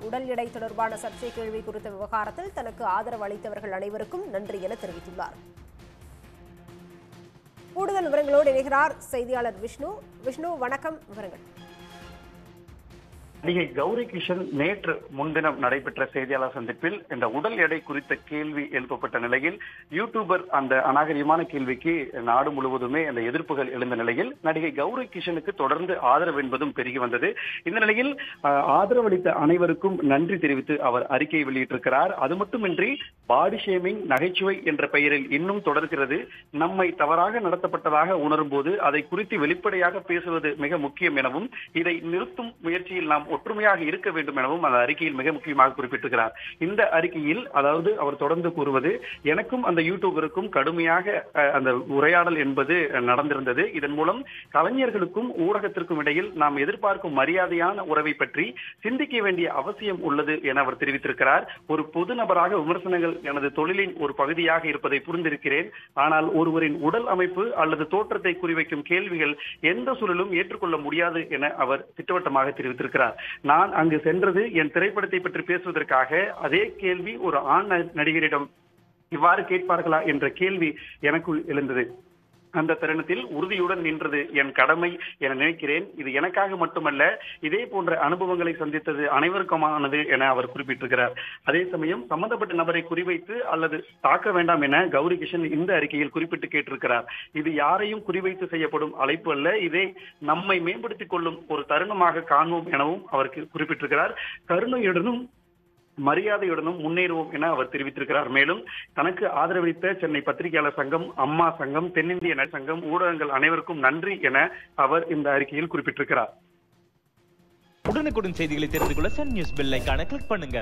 உடல் எடை தொடர்பான சர்ச்சை கேள்வி குறித்த விவகாரத்தில் தனக்கு ஆதரவு அளித்தவர்கள் அனைவருக்கும் நன்றி என தெரிவித்துள்ளார். கூடுதல் விவரங்களோடு இணைகிறார் செய்தியாளர் விஷ்ணு. விஷ்ணு, வணக்கம். விவரங்கள். நடிகை கௌரி கிஷன் நேற்று முன்தினம் நடைபெற்ற செய்தியாளர் சந்திப்பில் இந்த உடல் எடை குறித்த கேள்வி எழுப்பப்பட்ட நிலையில் யூடியூபர் அந்த அநாகரிகமான கேள்விக்கு நாடு முழுவதுமே அந்த எதிர்ப்புகள் எழுந்த நிலையில் நடிகை கௌரி கிஷனுக்கு தொடர்ந்து ஆதரவு என்பதும் பெருகி வந்தது. இந்த நிலையில் ஆதரவளித்த அனைவருக்கும் நன்றி தெரிவித்து அவர் அறிக்கை வெளியிட்டிருக்கிறார். அது மட்டுமின்றி பாடி ஷேமிங் நகைச்சுவை என்ற பெயரில் இன்னும் தொடர்கிறது. நம்மை தவறாக நடத்தப்பட்டதாக உணரும் போது அதை குறித்து வெளிப்படையாக பேசுவது மிக முக்கியம் எனவும் இதை நிறுத்தும் முயற்சியில் நாம் ஒற்றுமையாக இருக்க வேண்டும் எனவும் அந்த அறிக்கையில் மிக முக்கியமாக குறிப்பிட்டிருக்கிறார். இந்த அறிக்கையில் அதாவது அவர் தொடர்ந்து கூறுவது, எனக்கும் அந்த யூடியூபருக்கும் கடுமையாக அந்த உரையாடல் என்பது நடந்திருந்தது. இதன் மூலம் கலைஞர்களுக்கும் ஊடகத்திற்கும் இடையில் நாம் எதிர்பார்க்கும் மரியாதையான உறவை பற்றி சிந்திக்க வேண்டிய அவசியம் உள்ளது என அவர் தெரிவித்திருக்கிறார். ஒரு பொது நபராக விமர்சனங்கள் எனது தொழிலின் ஒரு பகுதியாக இருப்பதை புரிந்திருக்கிறேன். ஆனால் ஒருவரின் உடல் அமைப்பு அல்லது தோற்றத்தை குறிவைக்கும் கேள்விகள் எந்த சூழலும் ஏற்றுக்கொள்ள முடியாது என அவர் திட்டவட்டமாக தெரிவித்திருக்கிறார். நான் அங்கு சென்றது என் திரைப்படத்தை பற்றி பேசுவதற்காக. அதே கேள்வி ஒரு ஆண் நடிகரிடம் இவ்வாறு கேட்பார்களா என்ற கேள்வி எனக்குள் எழுந்தது. அந்த தருணத்தில் உறுதியுடன் நின்றது என் கடமை என நினைக்கிறேன். இது எனக்காக மட்டுமல்ல, இதே போன்ற அனுபவங்களை சந்தித்தது அனைவருக்குமானது என அவர் குறிப்பிட்டிருக்கிறார். அதே சமயம் சம்பந்தப்பட்ட நபரை குறிவைத்து அல்லது தாக்க வேண்டாம் என கௌரி கிஷன் இந்த அறிக்கையில் குறிப்பிட்டு கேட்டிருக்கிறார். இது யாரையும் குறிவைத்து செய்யப்படும் அழைப்பு அல்ல, இதை நம்மை மேம்படுத்திக் கொள்ளும் ஒரு தருணமாக காண்போம் எனவும் அவர் குறிப்பிட்டிருக்கிறார். கருணையுடனும் மரியாதையுடனும் முன்னேறுவோம் என அவர் தெரிவித்திருக்கிறார். மேலும் தனக்கு ஆதரவளித்த சென்னை பத்திரிகையாளர் சங்கம், அம்மா சங்கம், தென்னிந்திய சங்கம், ஊடகங்கள் அனைவருக்கும் நன்றி என அவர் இந்த அறிக்கையில் குறிப்பிட்டிருக்கிறார். உடனுக்குடன் செய்திகளை தெரிந்து கொள்ள சன் நியூஸ் பெல் ஐகானை கிளிக் பண்ணுங்க.